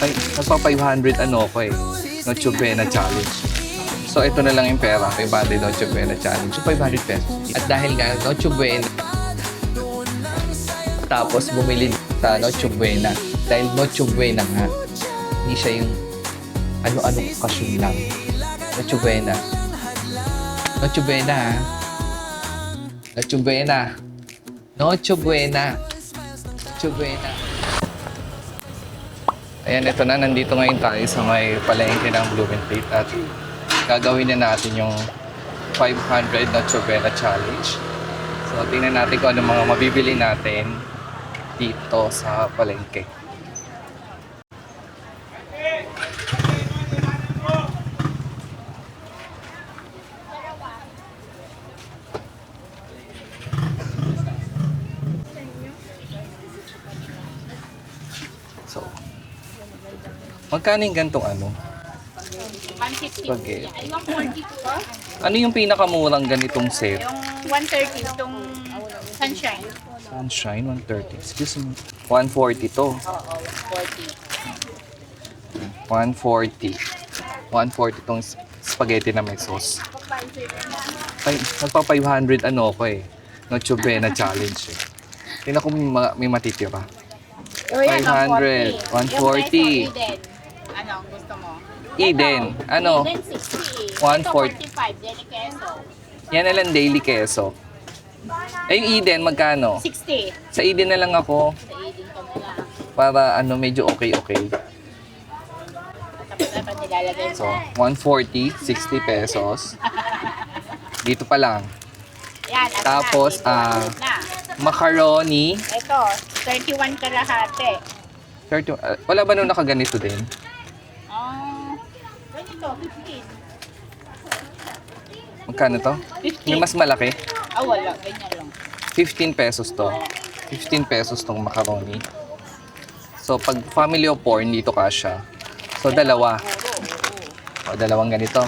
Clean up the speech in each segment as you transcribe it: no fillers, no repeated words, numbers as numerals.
Ay, nagpa 500 ano ko eh. Noche Buena Challenge. So, ito na lang yung pera. 500 Noche Buena Challenge. So, 500 pesos. At dahil nga, Noche Buena. Tapos, bumili sa Noche Buena. Dahil Noche Buena nga. Hindi siya yung ano-ano okasyon lang. Noche Buena. Noche Buena, ha? Noche Buena. Noche Buena. Noche Buena. Ayan, ito na. Nandito ngayon tayo sa may palengke ng Blumentritt at gagawin na natin yung 500 Noche Buena Challenge. So, tingnan natin kung ano mga mabibili natin dito sa palengke. So, magkano yung gantong ano? 150. Spaghetti. Ay, 140 po. Ano yung pinakamurang ganitong set? Yung 130, itong sunshine. Sunshine, 130. Excuse me. 140 to. Oo, 140. 140. 140 tong spaghetti na may sauce. Ay, nagpa 500 ano ko eh. Noche Buena Challenge eh. Tingnan ko may matitira. 500, 140. Eden. Ano ang gusto mo? Eden, ano? Eden 60. 140. Ito 45, deli queso. Yan na lang daily keso. Eh, yung Eden, magkano? 60. Sa Eden na lang ako. Sa Eden ka na lang. Para ano, medyo okay. Tapos dapat nilalagay So, mo. 140, 60 pesos. Dito pa lang. Yan, ano Tapos, na, ito, na. Macaroni. Ito, 31 kalahati. 30, wala ba nung nakaganito din? Ganito, 15. Magkano to? 15. Yung mas malaki? Wala, ganyan lang. 15 pesos to. 15 pesos tong macaroni. So, pag family of 4, dito kasha. So, dalawa. O, dalawang ganito.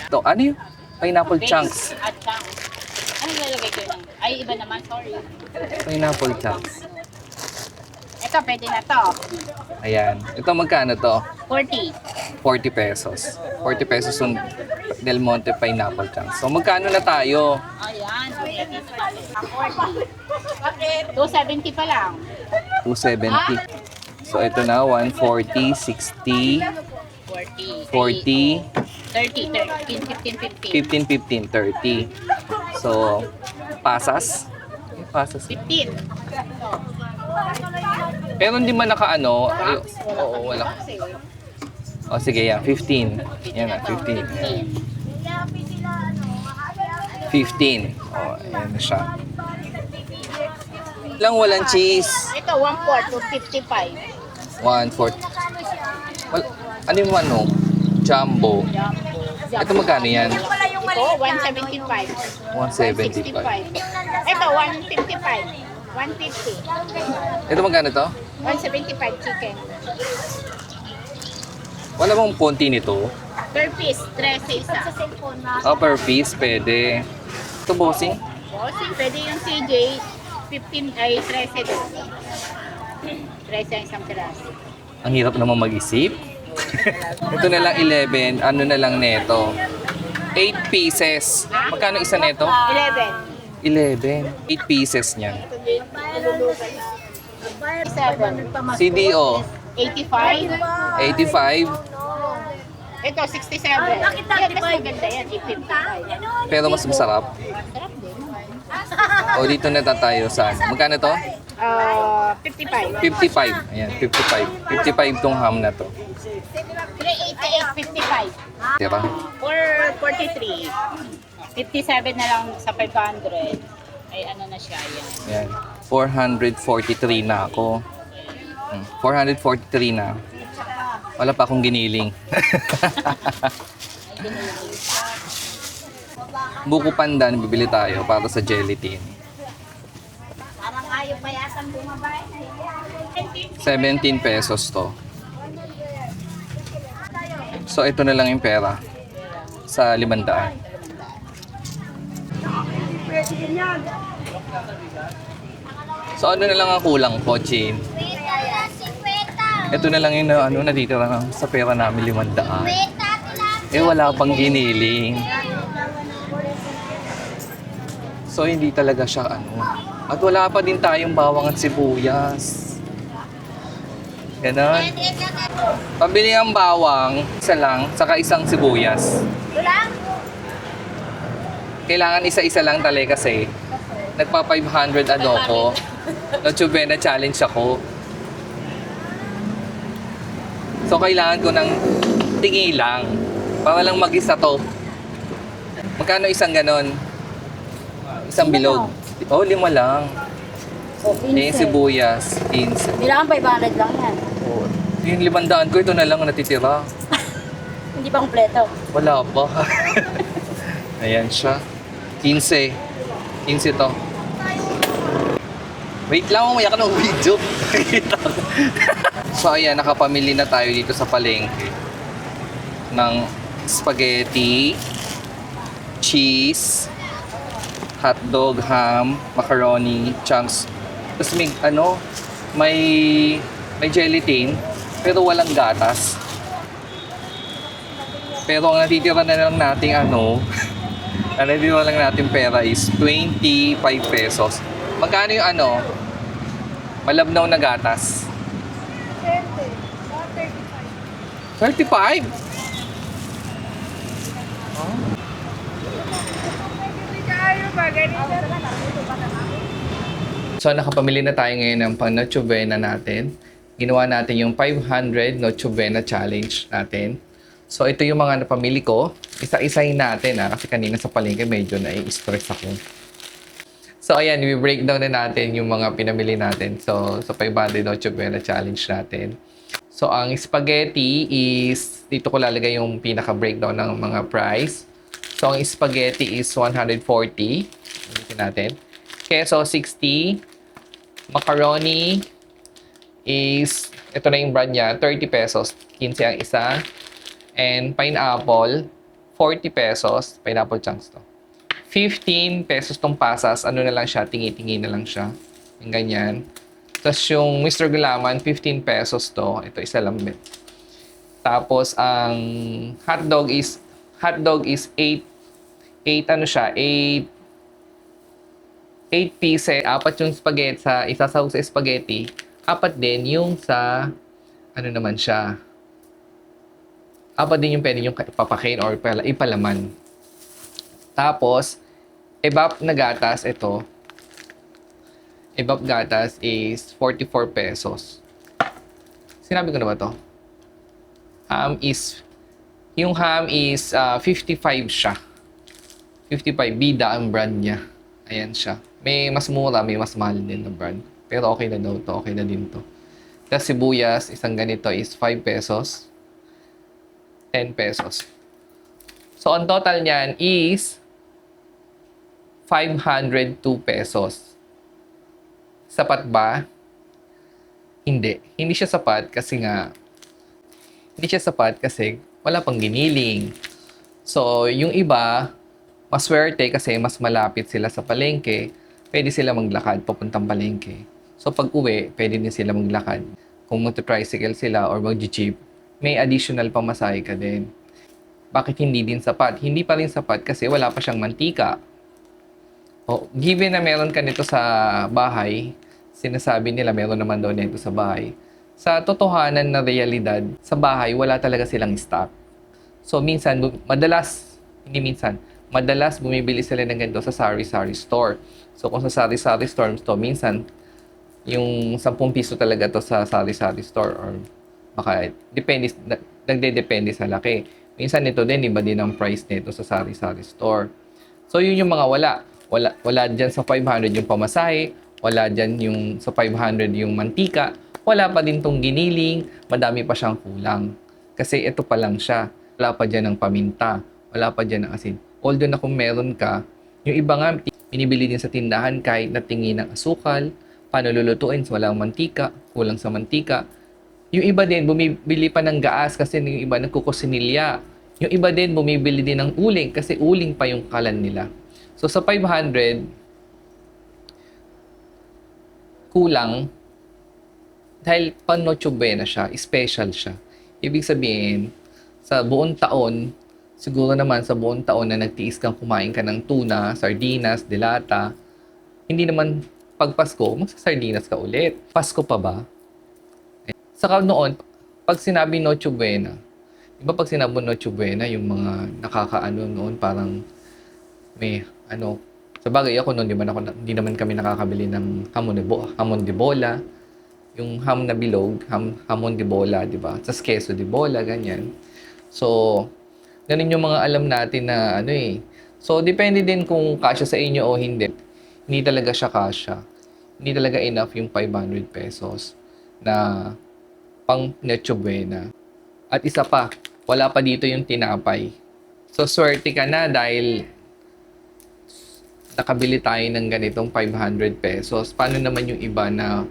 Ito, ano yung pineapple chunks? At chunks. Ano ilalagay ko yun? Ay, iba naman, sorry. Pineapple chunks. Ito, pwede na to. Ayan. Ito, magkano to? 40. 40 pesos. 40 pesos yung Del Monte pineapple chunks. So, magkano na tayo? Ayan. 40. Bakit? 270 pa lang. 270. So, ito na, 140, 60, 40. 40, 30, 15, 15, 15, 15, 30. 15. So, pasas. Pasas. 15. Pero hindi man nakaano. Oo, wala. O, sige, yan. 15. Yan na, 15. 15. O, ayan na siya. Lang walang cheese. Ito, 1/4 to 55. 1/4. Ano yung ano? Jumbo. Jumbo. Ito magkano yan? Ito, 175. 175. Ito, 155. 150. Ito magkano to? 175 chicken. Wala bang konti nito? Per piece, 13 isa. Oh, per piece, pwede. Ito, bossing. Bossing, pwede yung CJ, 15 ay 13 doon. 13 ang isang piraso. Ang hirap naman mag-isip. Ito na lang 11. Ano na lang neto? 8 pieces. Magkano isa neto? 11. 11. 8 pieces niyan. Ito din, ilulugan. 7. CDO, 85. 85. Ito, 67. Yan, mas maganda yan, 55. Pero mas masarap. Sarap din. O, dito na tayo sa ano. Magkano to? 55. 55. Ayan, 55. 55 tong ham na to. 388, 55. Tira. Or 43. 57 na lang sa 500. Ay ano na siya, yan. Ayan. 443 na ako. 443 na. Wala pa akong giniling. Buko pandan, bibili tayo para sa gelatin. Parang ayaw pa yatang bumabay. 17 pesos to. So, ito na lang yung pera. Sa 500. So, ano na lang ang kulang po, Chin? Ito na lang yung natitira lang sa pera namin 500. Eh, wala pang giniling. So, hindi talaga siya At wala pa din tayong bawang at sibuyas. Ganon. Pabili ang bawang, isa lang, saka isang sibuyas. Kailangan isa-isa lang talaga kasi nagpa 500 ko. Noche Buena challenge ako. So, kailangan ko ng tingi lang. Para lang mag-isa to. Magkano isang ganon? Isang bilog. Oh, 5 lang. O, Eh, 15. sibuyas, 15. Kailangan 500 lang yan. Oh, yung 500 ko, ito na lang ang natitira. Hindi pa kompleto. Wala pa. Ayan siya. 15. 15 to. Wait lang, mamaya ka ng video. So, ayan, nakapamili na tayo dito sa palengke ng spaghetti, cheese, hotdog, ham, macaroni, chunks. Tapos may gelatin, pero walang gatas. Pero ang natitira na lang natin ang natitira lang natin pera is 25 pesos. Magkano yung malabnaw na gatas? 35. So, nakapamili na tayo ngayon ng pang Noche Buena natin. Ginawa natin yung 500 Noche Buena challenge natin. So, ito yung mga napamili ko. Isa-isahin natin kasi kanina sa palengke medyo na-stress ako. So, ayan, i-breakdown na natin yung mga pinamili natin. So, sa 500 Noche Buena challenge natin. So, ang spaghetti is, dito ko lalagay yung pinaka-breakdown ng mga price. So, ang spaghetti is 140. Ulitin natin. Queso, 60. Macaroni is, ito na yung brand niya, 30 pesos. 15 ang isa. And pineapple, 40 pesos. Pineapple chunks to. 15 pesos tong pasas. Ano na lang siya, tingi-tingi na lang siya. Yung ganyan. Tapos yung Mr. Gulaman, 15 pesos to. Ito, isa lang din. Tapos, ang hotdog is 8 pieces. 4 yung spaghetti sa isa sa spaghetti. 4 din yung sa naman siya. 4 din yung pwede yung papakain or ipalaman. Tapos, evap na gatas, ito. Evap gatas is 44 pesos. Sinabi ko na ba to? Yung ham is 55 siya. 55, Bida ang brand niya. Ayan siya. May mas mura, may mas mahal din na brand. Pero okay na daw to, okay na din to. Tapos sibuyas, isang ganito is 5 pesos. 10 pesos. So, ang total niyan is 502 pesos. Sapat ba? Hindi. Hindi siya sapat kasi wala pang giniling. So, yung iba, maswerte kasi mas malapit sila sa palengke, pwede sila maglakad papuntang palengke. So, pag uwi, pwede din sila maglakad. Kung mag-tricycle sila or mag-jeep, may additional pamasahe ka din. Bakit hindi din sapat? Hindi pa rin sapat kasi wala pa siyang mantika. O, given na meron ka nito sa bahay, sinasabi nila meron naman daw nito sa bahay. Sa totohanan na realidad, sa bahay, wala talaga silang stock. So, madalas bumibili sila ng ganito sa sari-sari store. So, kung sa sari-sari store to, minsan, yung 10 piso talaga to sa sari-sari store or baka, nagde-depende sa laki. Minsan nito din, iba din ang price nito sa sari-sari store. So, yun yung mga wala dyan sa 500 yung pamasahe, wala dyan yung sa 500 yung mantika, wala pa din tong giniling, madami pa siyang kulang. Kasi ito pa lang siya. Wala pa dyan ng paminta, wala pa dyan ng asin. Although na kung meron ka, yung iba nga, binibili din sa tindahan kahit natingi ng asukal, paano lulutuin, walang mantika, kulang sa mantika. Yung iba din, bumibili pa ng gaas kasi yung iba nagkukusinilya. Yung iba din, bumibili din ng uling kasi uling pa yung kalan nila. So, sa 500, kulang dahil pang Noche Buena siya, special siya. Ibig sabihin, sa buong taon, siguro naman sa buong taon na nagtiis kang kumain ka ng tuna, sardinas, delata, hindi naman pag Pasko, magsasardinas ka ulit. Pasko pa ba? Saka noon, pag sinabi Noche Buena, iba pag sinabi Noche Buena, yung mga nakakaano noon, parang may ano, sa bagay ako noon, hindi naman kami nakakabili ng hamon de bola, yung ham na bilog, hamon de bola, di ba? Sa queso de bola, ganyan. So, ganun yung mga alam natin na ano eh. So, depende din kung kasya sa inyo o hindi. Hindi talaga siya kasya. Hindi talaga enough yung 500 pesos na pang Noche Buena. At isa pa, wala pa dito yung tinapay. So, swerte ka na dahil nakabili tayo ng ganitong 500 pesos. Paano naman yung iba na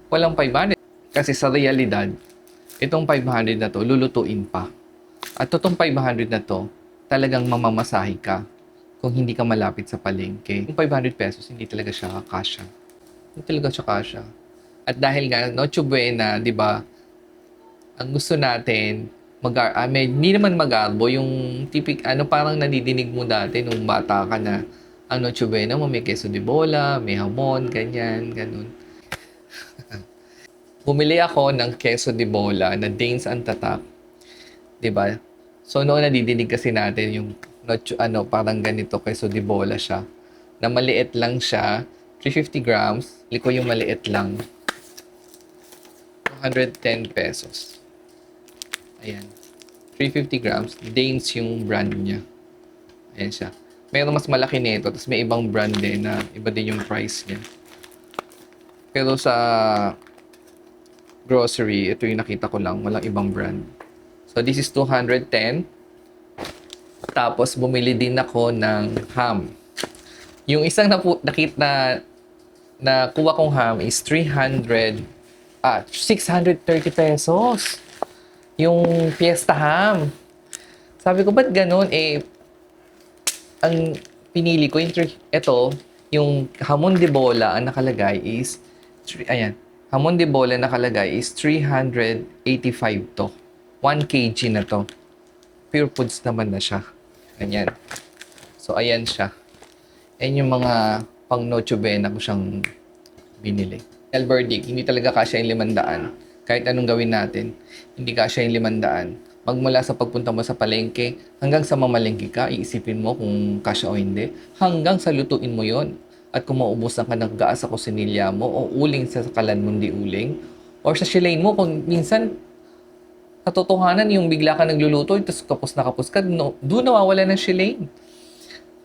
walang 500? Kasi sa realidad, itong 500 na to, lulutuin pa. At itong 500 na to, talagang mamamasahe ka kung hindi ka malapit sa palengke. Yung 500 pesos, hindi talaga siya kasya. Hindi talaga siya kasya. At dahil nga, Noche Buena, di ba, ang gusto natin, hindi naman mag-arbo, yung parang nadidinig mo dati nung bata ka na, ang Noche Buena mo, may queso de bola, may hamon, ganyan, ganun. Bumili ako ng queso de bola na Danes ang tatak. 'Di ba? So noon nadidinig kasi natin yung parang ganito queso de bola siya. Na maliit lang siya, 350 grams. Liko yung maliit lang. 210 pesos. Ayan. 350 grams. Danes yung brand niya. Ayan siya. Meron mas malaki nito, tapos may ibang brand din na iba din yung price niya. Pero sa grocery, ito yung nakita ko lang, walang ibang brand. So, this is 210. Tapos, bumili din ako ng ham. Yung isang nakuha kong ham is 630 pesos. Yung Fiesta ham. Sabi ko, ba't ganun? Ang pinili ko, yung hamon de bola, ang nakalagay is, hamon de bola nakalagay is 385 to. 1 kg na to. Pure foods naman na siya. Ganyan. So, ayan siya. Ayan yung mga pang Noche Buena ko siyang binili. Verdict, hindi talaga kasya yung 500. Kahit anong gawin natin, hindi kasya yung 500. Magmula sa pagpunta mo sa palengke, hanggang sa mamalengke ka, iisipin mo kung kasya o hindi. Hanggang sa lutuin mo yon. At kung maubusan ka ng gaas sa kusinilya mo o uling sa kalan mong di uling or sa shilane mo kung minsan katotohanan yung bigla ka nagluluto tapos kapos ka, doon nawawala ng shilane.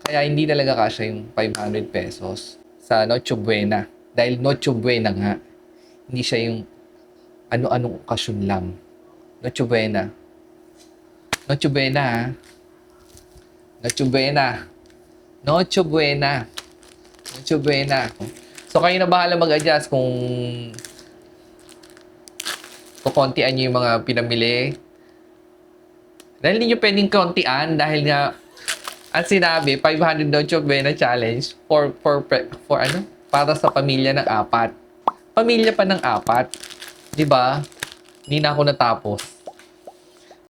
Kaya hindi talaga kasya yung 500 pesos sa Noche Buena. Dahil Noche Buena nga, hindi siya yung ano-anong okasyon lang. Noche Buena. Noche Buena, ha? Noche Buena. Noche Buena. Noche Buena. So, kayo na bahala mag-adjust kung kukontian nyo yung mga pinamili. Dahil hindi nyo pwedeng kontian dahil nga ang sinabi, 500 Noche Buena challenge for para sa pamilya ng 4. Pamilya pa ng 4. 'Di ba? Hindi na ako natapos.